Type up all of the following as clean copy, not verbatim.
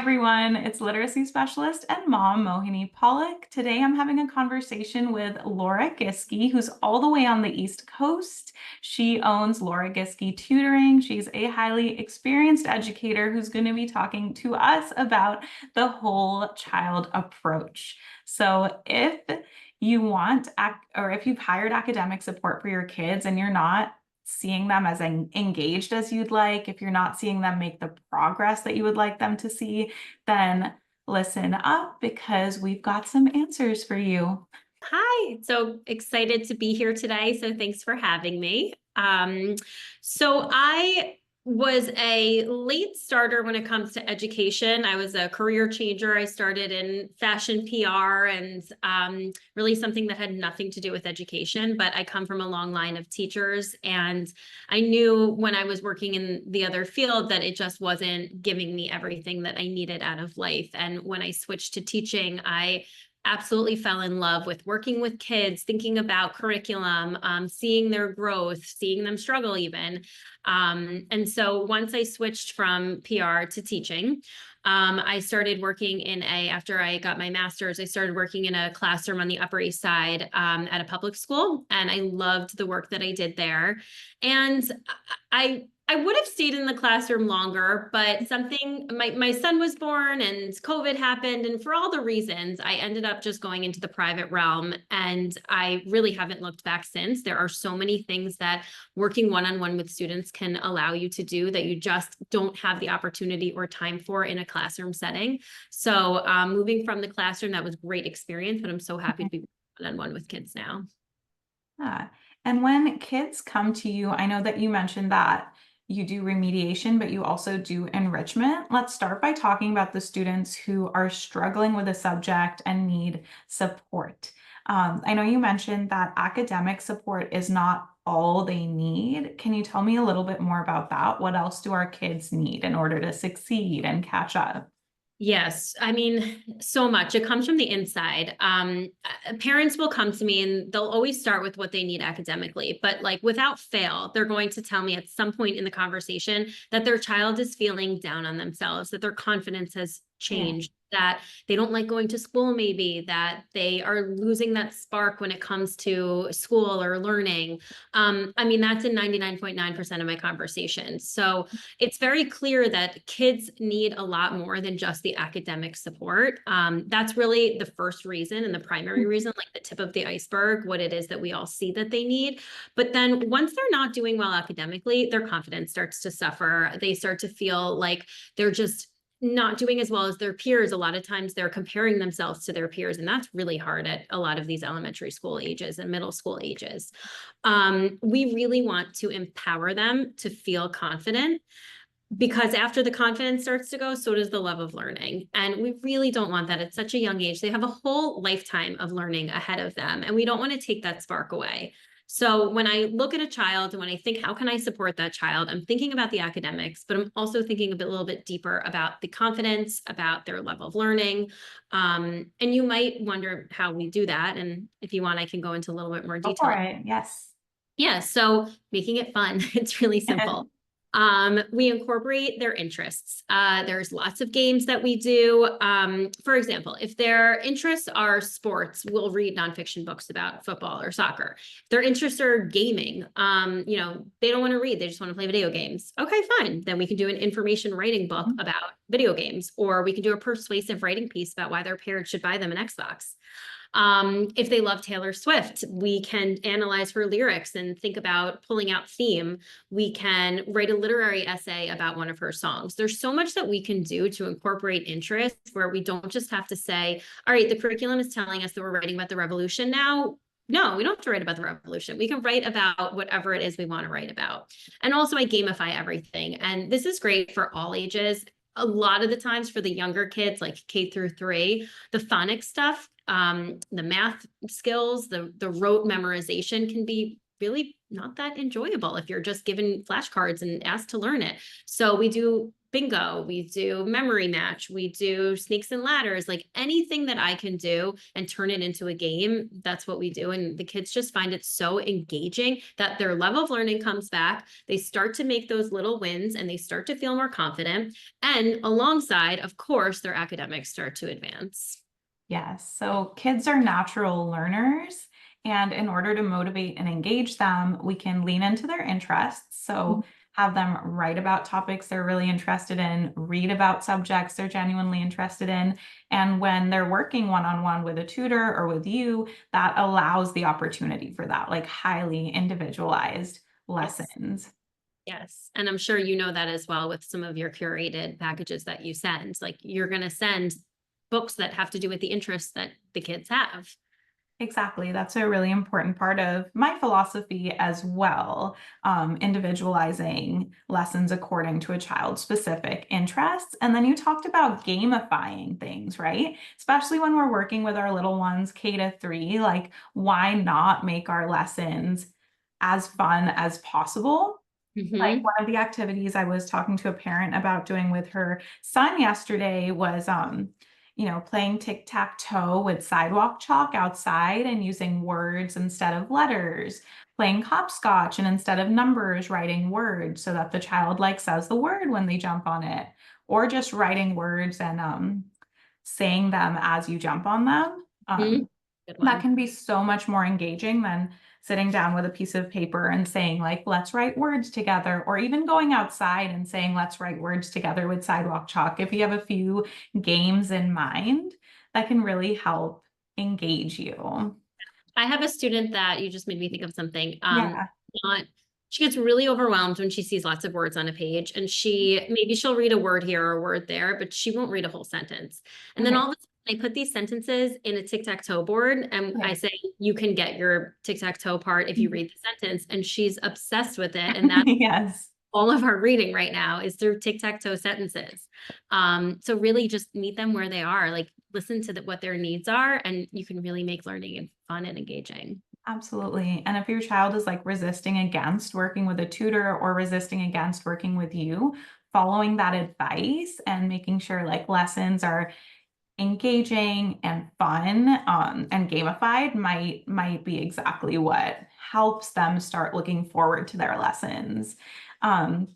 everyone. It's literacy specialist and mom Mohini Pollock. Today I'm having a conversation with Laura Giske, who's all the way on the East Coast. She owns Laura Giske Tutoring. She's a highly experienced educator who's going to be talking to us about the whole child approach. So if you want, or if you've hired academic support for your kids and you're not seeing them as engaged as you'd like, if you're not seeing them make the progress that you would like them to see, then listen up because we've got some answers for you. Hi, so excited to be here today. So thanks for having me. So I was a late starter when it comes to education. I was a career changer. I started in fashion PR and really something that had nothing to do with education, but I come from a long line of teachers. And I knew when I was working in the other field that it just wasn't giving me everything that I needed out of life. And when I switched to teaching, I absolutely fell in love with working with kids, thinking about curriculum, seeing their growth, seeing them struggle even. And so once I switched from PR to teaching, I started working after I got my master's, I started working in a classroom on the Upper East Side at a public school. And I loved the work that I did there. And I would have stayed in the classroom longer, but my son was born and COVID happened. And for all the reasons, I ended up just going into the private realm. And I really haven't looked back since. There are so many things that working one-on-one with students can allow you to do that you just don't have the opportunity or time for in a classroom setting. So moving from the classroom, that was a great experience, but I'm so happy to be one-on-one with kids now. And when kids come to you, I know that you mentioned that you do remediation, but you also do enrichment. Let's start by talking about the students who are struggling with a subject and need support. I know you mentioned that academic support is not all they need. Can you tell me a little bit more about that? What else do our kids need in order to succeed and catch up? Yes, I mean, so much. It comes from the inside. Parents will come to me and they'll always start with what they need academically, but like without fail, they're going to tell me at some point in the conversation that their child is feeling down on themselves, that their confidence has changed, that they don't like going to school, maybe that they are losing that spark when it comes to school or learning. I mean, that's in 99.9% of my conversations. So it's very clear that kids need a lot more than just the academic support. That's really the first reason and the primary reason, like the tip of the iceberg, what it is that we all see that they need. But then once they're not doing well academically, their confidence starts to suffer. They start to feel like they're just not doing as well as their peers. A lot of times they're comparing themselves to their peers, and that's really hard at a lot of these elementary school ages and middle school ages. We really want to empower them to feel confident, because after the confidence starts to go, so does the love of learning. And we really don't want that at such a young age. They have a whole lifetime of learning ahead of them, and we don't want to take that spark away. So when I look at a child and when I think, how can I support that child? I'm thinking about the academics, but I'm also thinking a little bit deeper about the confidence, about their level of learning. And you might wonder how we do that. And if you want, I can go into a little bit more Go for detail. it. Yes. Yeah, so making it fun. It's really simple. We incorporate their interests. There's lots of games that we do. For example, if their interests are sports, we'll read nonfiction books about football or soccer. If their interests are gaming, they don't want to read, they just want to play video games. Okay, fine. Then we can do an information writing book about video games, or we can do a persuasive writing piece about why their parents should buy them an Xbox. If they love Taylor Swift, we can analyze her lyrics and think about pulling out theme. We can write a literary essay about one of her songs. There's so much that we can do to incorporate interests where we don't just have to say, all right, the curriculum is telling us that we're writing about the revolution now. No, we don't have to write about the revolution. We can write about whatever it is we want to write about. And also I gamify everything. And this is great for all ages. A lot of the times for the younger kids, like K through 3, the phonics stuff, the math skills, the rote memorization can be really not that enjoyable if you're just given flashcards and asked to learn it. So we do bingo, we do memory match, we do snakes and ladders, like anything that I can do and turn it into a game, that's what we do. And the kids just find it so engaging that their level of learning comes back. They start to make those little wins and they start to feel more confident. And alongside, of course, their academics start to advance. Yes. So kids are natural learners. And in order to motivate and engage them, we can lean into their interests. So have them write about topics they're really interested in, read about subjects they're genuinely interested in. And when they're working one-on-one with a tutor or with you, that allows the opportunity for that, like highly individualized Yes. lessons. Yes. And I'm sure you know that as well with some of your curated packages that you send. Like you're going to send books that have to do with the interests that the kids have. Exactly. That's a really important part of my philosophy as well. Individualizing lessons according to a child's specific interests. And then you talked about gamifying things, right? Especially when we're working with our little ones, K-3, like why not make our lessons as fun as possible? Like Mm-hmm. one of the activities I was talking to a parent about doing with her son yesterday was playing tic-tac-toe with sidewalk chalk outside and using words instead of letters, playing hopscotch and instead of numbers, writing words so that the child like says the word when they jump on it, or just writing words and saying them as you jump on them. Mm-hmm. Good That one. can be so much more engaging than sitting down with a piece of paper and saying like, let's write words together, or even going outside and saying, let's write words together with sidewalk chalk. If you have a few games in mind, that can really help engage you. I have a student that you just made me think of something. Yeah. Not she gets really overwhelmed when she sees lots of words on a page, and she'll read a word here or a word there, but she won't read a whole sentence. And then Okay. all of a sudden, I put these sentences in a tic-tac-toe board, and I Okay. say, "You can get your tic-tac-toe part if you read the sentence." And she's obsessed with it, and that's Yes. all of our reading right now is through tic-tac-toe sentences. So really just meet them where they are, like listen to what their needs are, and you can really make learning fun and engaging. Absolutely. And if your child is like resisting against working with a tutor or resisting against working with you, following that advice and making sure like lessons are engaging and fun and gamified might be exactly what helps them start looking forward to their lessons. Um,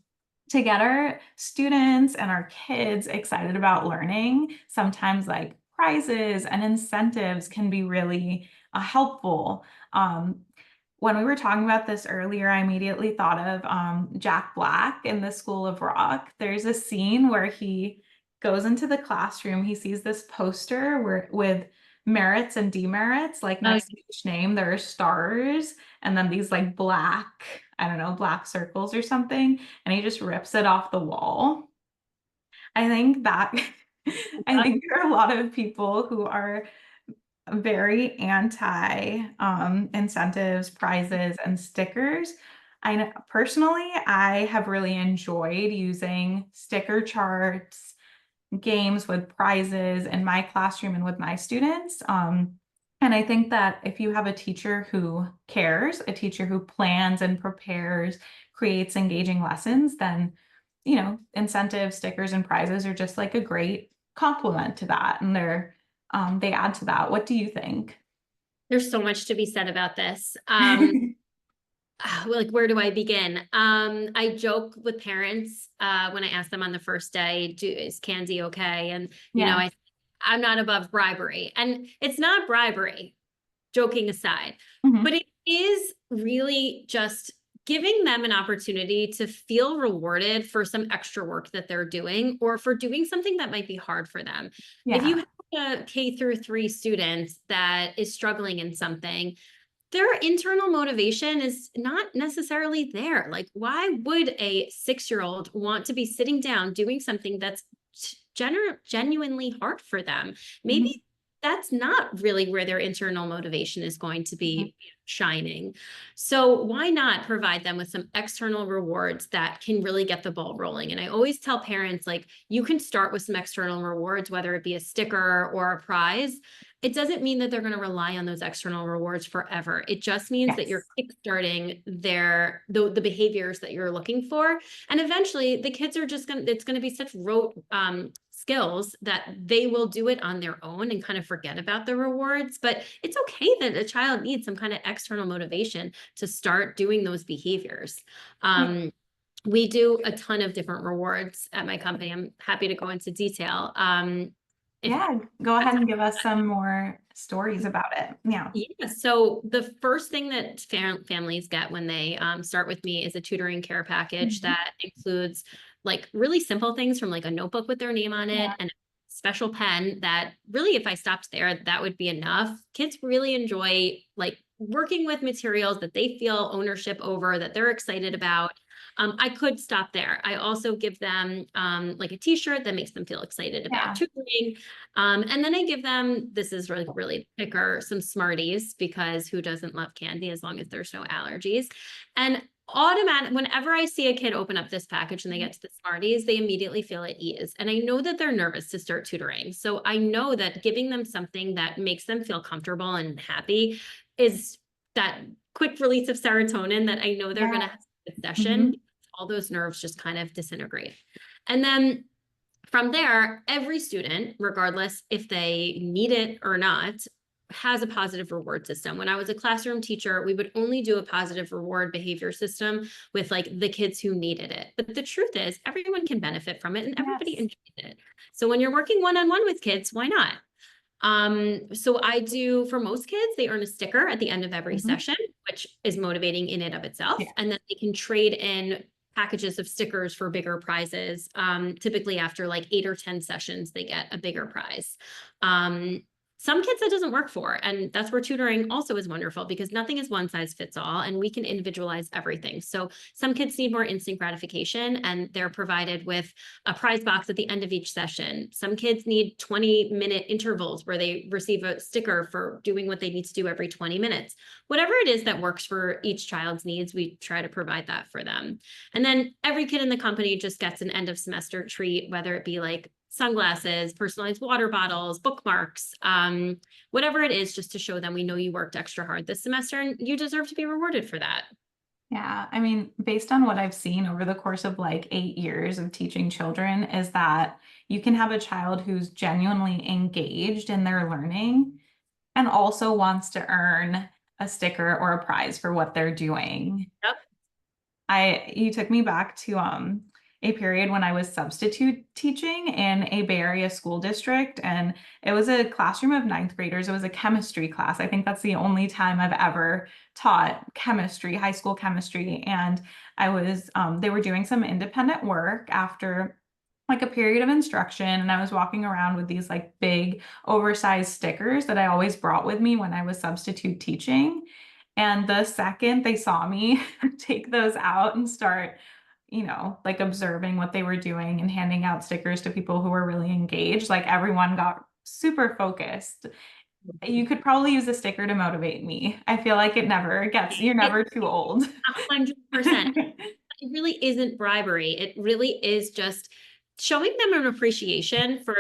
to get our students and our kids excited about learning, sometimes like prizes and incentives can be really helpful. Um, when we were talking about this earlier, I immediately thought of Jack Black in the School of Rock. There's a scene where he goes into the classroom, he sees this poster with merits and demerits, like Oh, next to each name, there are stars, and then these like black, I don't know, black circles or something, and he just rips it off the wall. I think that, I think there are a lot of people who are very anti incentives, prizes, and stickers. Personally, I have really enjoyed using sticker charts, games with prizes in my classroom and with my students. And I think that if you have a teacher who cares, a teacher who plans and prepares, creates engaging lessons, then, incentives, stickers, and prizes are just like a great complement to that. And they add to that. What do you think? there's so much to be said about this. Like where do I begin? I joke with parents when I ask them on the first day, is candy okay? And Yeah. I'm not above bribery, and it's not bribery, joking aside, but Mhm. it is really just giving them an opportunity to feel rewarded for some extra work that they're doing or for doing something that might be hard for them. If you Yeah. have a K-3 student that is struggling in something, their internal motivation is not necessarily there. Like, why would a 6-year-old want to be sitting down doing something that's genuinely hard for them? Maybe Mhm. that's not really where their internal motivation is going to Mhm. be shining. So why not provide them with some external rewards that can really get the ball rolling? And I always tell parents, like, you can start with some external rewards, whether it be a sticker or a prize, It doesn't mean that they're going to rely on those external rewards forever. It just means that you're Yes. kickstarting the behaviors that you're looking for. And eventually the kids are just going to, it's going to be such rote skills that they will do it on their own and kind of forget about the rewards. But it's okay that a child needs some kind of external motivation to start doing those behaviors. We do a ton of different rewards at my company. I'm happy to go into detail. If Yeah, go ahead and give us some more stories about it. Yeah. Yeah, so the first thing that families get when they start with me is a tutoring care package Mhm. that includes like really simple things from like a notebook with their name on it Yeah. and a special pen that really, if I stopped there, that would be enough. Kids really enjoy like working with materials that they feel ownership over, that they're excited about. I could stop there. I also give them like a t-shirt that makes them feel excited about Yeah. tutoring. And then I give them, this is really, really picker, some Smarties, because who doesn't love candy as long as there's no allergies. And whenever I see a kid open up this package and they get to the Smarties, they immediately feel at ease. And I know that they're nervous to start tutoring. So I know that giving them something that makes them feel comfortable and happy is that quick release of serotonin that I know they're going to Yeah. have a session. Mhm. All those nerves just kind of disintegrate. And then from there, every student, regardless if they need it or not, has a positive reward system. When I was a classroom teacher, we would only do a positive reward behavior system with like the kids who needed it. But the truth is, everyone can benefit from it and everybody Yes. enjoys it. So when you're working one-on-one with kids, why not? So I do, for most kids, they earn a sticker at the end of every Mhm. session, which is motivating in and of itself. Yeah. And then they can trade in packages of stickers for bigger prizes. Typically after like 8 or 10 sessions, they get a bigger prize. Some kids that doesn't work for, and that's where tutoring also is wonderful because nothing is one size fits all and we can individualize everything. So some kids need more instant gratification and they're provided with a prize box at the end of each session. Some kids need 20-minute intervals where they receive a sticker for doing what they need to do every 20 minutes. Whatever it is that works for each child's needs, we try to provide that for them. And then every kid in the company just gets an end of semester treat, whether it be like sunglasses, personalized water bottles, bookmarks, whatever it is, just to show them we know you worked extra hard this semester and you deserve to be rewarded for that. Yeah, I mean, based on what I've seen over the course of like 8 years of teaching children, is that you can have a child who's genuinely engaged in their learning and also wants to earn a sticker or a prize for what they're doing. Yep. You took me back to a period when I was substitute teaching in a Bay Area school district, and it was a classroom of ninth graders. It was a chemistry class. I think that's the only time I've ever taught chemistry, high school chemistry. And they were doing some independent work after like a period of instruction, and I was walking around with these like big oversized stickers that I always brought with me when I was substitute teaching. And the second they saw me take those out and start, like observing what they were doing and handing out stickers to people who were really engaged, like everyone got super focused. You could probably use a sticker to motivate me. I feel like you're It never too old. 100%. It really isn't bribery. It really is just showing them an appreciation for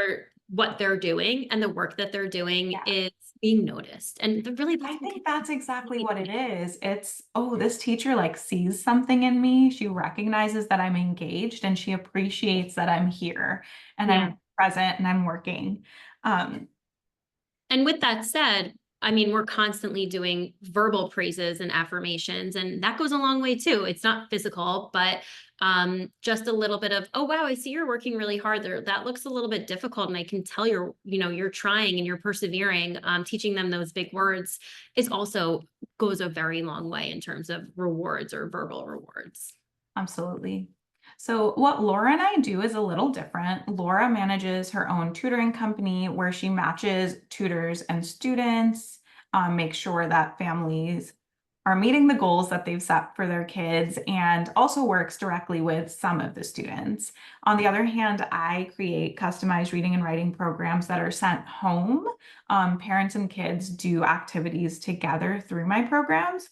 what they're doing and the work that they're doing Yeah. is being noticed. And really, that's I what think kids that's exactly need. what it is. It's, oh, this teacher like sees something in me. She recognizes that I'm engaged and she appreciates that I'm here and Yeah. I'm present and I'm working. Um, And with that said, I mean, we're constantly doing verbal praises and affirmations, and that goes a long way too. It's not physical, but just a little bit of, oh wow, I see you're working really hard there. That looks a little bit difficult, and I can tell you're trying and you're persevering. Teaching them those big words is also goes a very long way in terms of rewards or verbal rewards. Absolutely. So what Laura and I do is a little different. Laura manages her own tutoring company where she matches tutors and students, makes sure that families are meeting the goals that they've set for their kids, and also works directly with some of the students. On the other hand, I create customized reading and writing programs that are sent home. Parents and kids do activities together through my programs.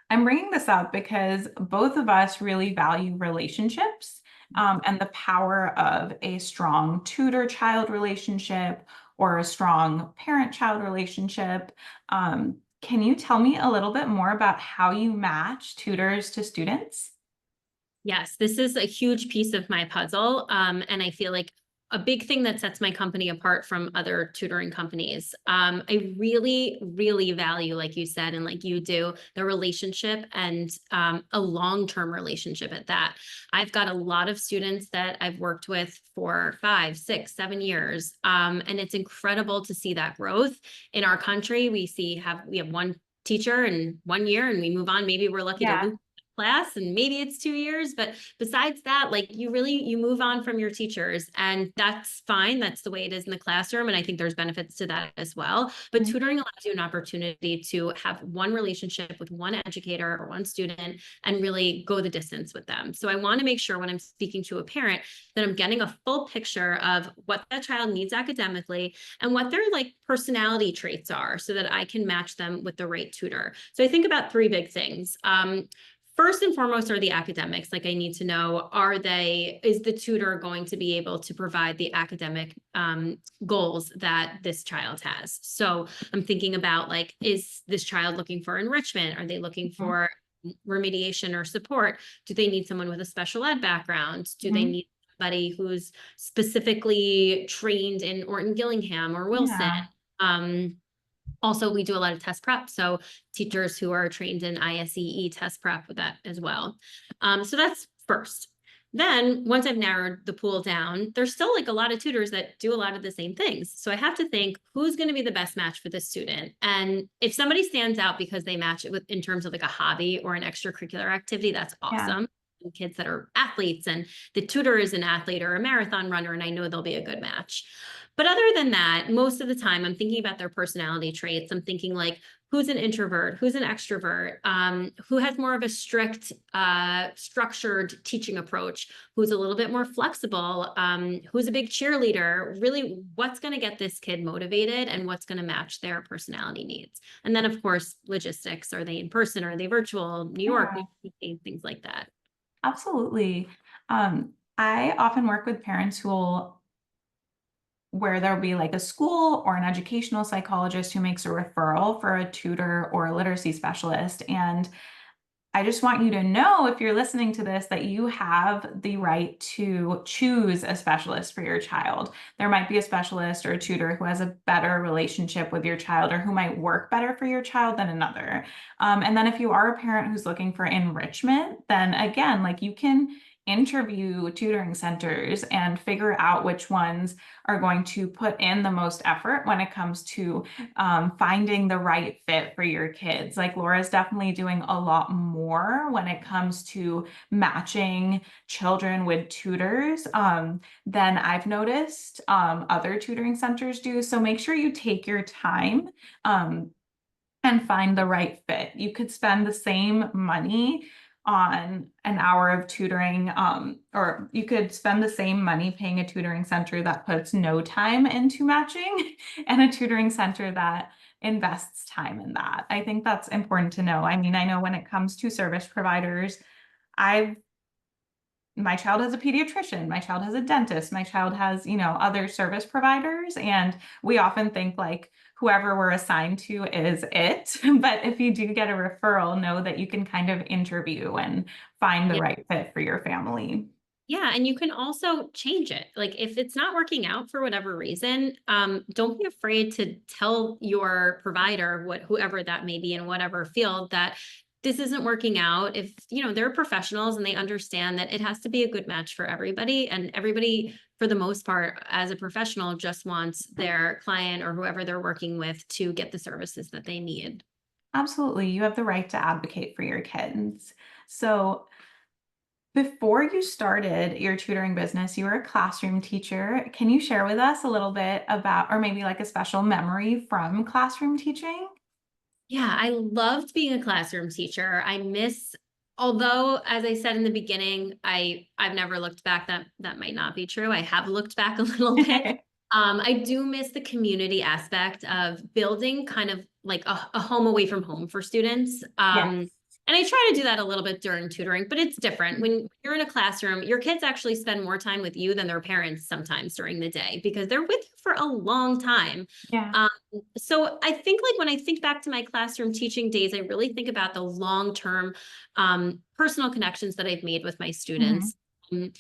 I'm bringing this up because both of us really value relationships, and the power of a strong tutor-child relationship or a strong parent-child relationship. Can you tell me a little bit more about how you match tutors to students? Yes, this is a huge piece of my puzzle. And I feel like a big thing that sets my company apart from other tutoring companies. I really, really value, like you said, and like you do, the relationship and a long-term relationship at that. I've got a lot of students that I've worked with for 5, 6, 7 years. And it's incredible to see that growth in our country. We have one teacher in 1 year and we move on. Maybe we're lucky to Yeah, loop class and maybe it's 2 years, but besides that, like you move on from your teachers and that's fine. That's the way it is in the classroom. And I think there's benefits to that as well. But mhm, tutoring allows you an opportunity to have one relationship with one educator or one student and really go the distance with them. So I want to make sure when I'm speaking to a parent that I'm getting a full picture of what that child needs academically and what their like personality traits are so that I can match them with the right tutor. So I think about three big things. First and foremost are the academics. Like I need to know, is the tutor going to be able to provide the academic goals that this child has? So I'm thinking about like, is this child looking for enrichment? Are they looking mhm, for remediation or support? Do they need someone with a special ed background? Do they mhm. need somebody who's specifically trained in Orton Gillingham or Wilson? Yeah, Um, Also, we do a lot of test prep. So teachers who are trained in ISEE test prep with that as well. So that's first. Then once I've narrowed the pool down, there's still like a lot of tutors that do a lot of the same things. So I have to think who's going to be the best match for this student. And if somebody stands out because they match it with in terms of like a hobby or an extracurricular activity, that's yeah, awesome. And kids that are athletes and the tutor is an athlete or a marathon runner, and I know they'll be a good match. But other than that, most of the time I'm thinking about their personality traits. I'm thinking like, who's an introvert, who's an extrovert, who has more of a strict, structured teaching approach, who's a little bit more flexible, who's a big cheerleader, really what's going to get this kid motivated and what's going to match their personality needs. And then of course, logistics, are they in person, are they virtual, New York, New yeah, York City, things like that. absolutely. I often work with parents who will where there'll be like a school or an educational psychologist who makes a referral for a tutor or a literacy specialist. And I just want you to know, if you're listening to this, that you have the right to choose a specialist for your child. There might be a specialist or a tutor who has a better relationship with your child or who might work better for your child than another. And then if you are a parent who's looking for enrichment, then again, like you can interview tutoring centers and figure out which ones are going to put in the most effort when it comes to finding the right fit for your kids. Like Laura's definitely doing a lot more when it comes to matching children with tutors than I've noticed other tutoring centers do. So make sure you take your time and find the right fit. You could spend the same money on an hour of tutoring, or you could spend the same money paying a tutoring center that puts no time into matching and a tutoring center that invests time in that. I think that's important to know. I mean, I know when it comes to service providers, I've my child has a pediatrician, my child has a dentist, my child has, other service providers. And we often think like whoever we're assigned to is it. But if you do get a referral, know that you can kind of interview and find the right fit for your family. Yeah, and you can also change it. Like if it's not working out for whatever reason, don't be afraid to tell your provider, whoever that may be in whatever field, that this isn't working out. If they're professionals and they understand that it has to be a good match for everybody, and everybody for the most part as a professional just wants their client or whoever they're working with to get the services that they need. Absolutely. You have the right to advocate for your kids. So before you started your tutoring business, you were a classroom teacher. Can you share with us a little bit about, or maybe like a special memory from classroom teaching? Yeah, I loved being a classroom teacher. Although, as I said in the beginning, I've never looked back. That might not be true. I have looked back a little bit. I do miss the community aspect of building kind of like a home away from home for students. Yes. And I try to do that a little bit during tutoring, but it's different. When you're in a classroom, your kids actually spend more time with you than their parents sometimes during the day because they're with you for a long time. Yeah. Um, so I think like when I think back to my classroom teaching days, I really think about the long-term personal connections that I've made with my Mhm. students. Um,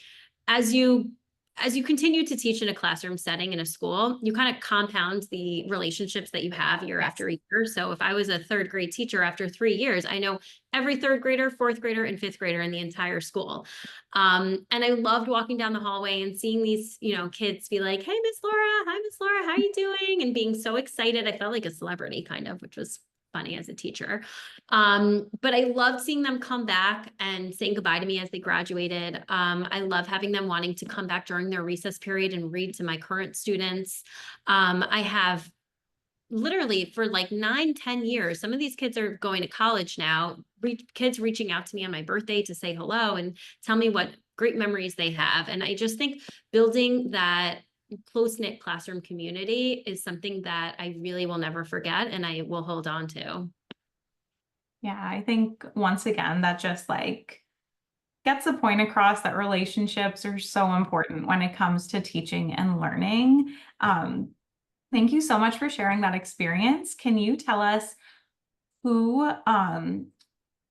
as you as you continue to teach in a classroom setting in a school, you kind of compound the relationships that you have year Yes. after year. So if I was a third grade teacher after 3 years, I know every third grader, fourth grader, and fifth grader in the entire school. And I loved walking down the hallway and seeing these, kids be like, "Hey, Miss Laura, hi, Miss Laura, how are you doing?" And being so excited. I felt like a celebrity kind of, which was funny as a teacher. But I loved seeing them come back and saying goodbye to me as they graduated. I love having them wanting to come back during their recess period and read to my current students. I have literally for like 9, 10 years, some of these kids are going to college now, kids reaching out to me on my birthday to say hello and tell me what great memories they have. And I just think building that close-knit classroom community is something that I really will never forget and I will hold on to. Yeah, I think once again, that just like gets the point across that relationships are so important when it comes to teaching and learning. Thank you so much for sharing that experience. Can you tell us who,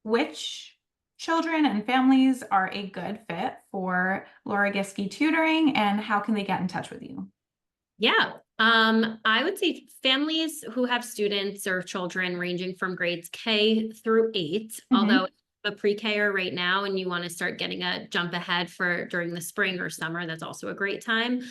which children and families are a good fit for Laura Giske tutoring, and how can they get in touch with you? Yeah. I would say families who have students or children ranging from grades K through 8, Mhm. although a pre-K right now and you want to start getting a jump ahead for during the spring or summer, that's also a great time.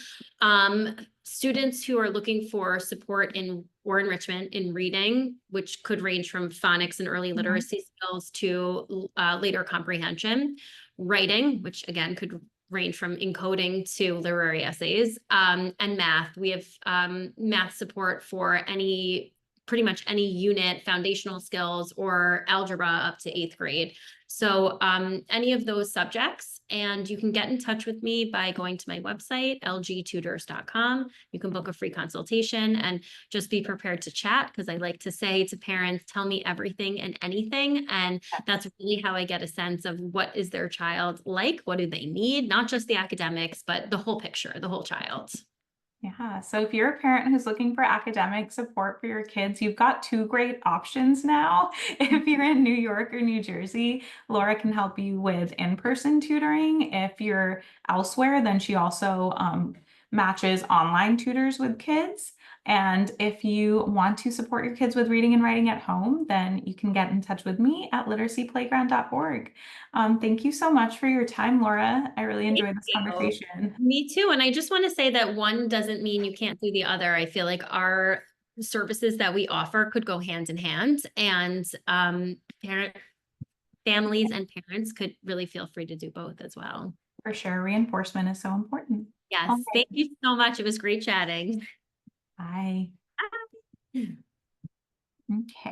Students who are looking for support in or enrichment in reading, which could range from phonics and early Mhm. literacy skills to later comprehension, writing, which again could range from encoding to literary essays, and math. We have math support for pretty much any unit, foundational skills, or algebra up to 8th grade. So any of those subjects, and you can get in touch with me by going to my website, lgtutors.com. You can book a free consultation and just be prepared to chat because I like to say to parents, tell me everything and anything. And that's really how I get a sense of what is their child like, what do they need, not just the academics, but the whole picture, the whole child. Yeah, so if you're a parent who's looking for academic support for your kids, you've got two great options now. If you're in New York or New Jersey, Laura can help you with in-person tutoring. If you're elsewhere, then she also matches online tutors with kids. And if you want to support your kids with reading and writing at home, then you can get in touch with me at literacyplayground.org. Thank you so much for your time, Laura. I really Thank enjoyed this you. conversation. Me too. And I just want to say that one doesn't mean you can't do the other. I feel like our services that we offer could go hand in hand, and parent families and parents could really feel free to do both as well. For sure, reinforcement is so important. All Yes. right, Thank you so much. It was great chatting. bye. Okay.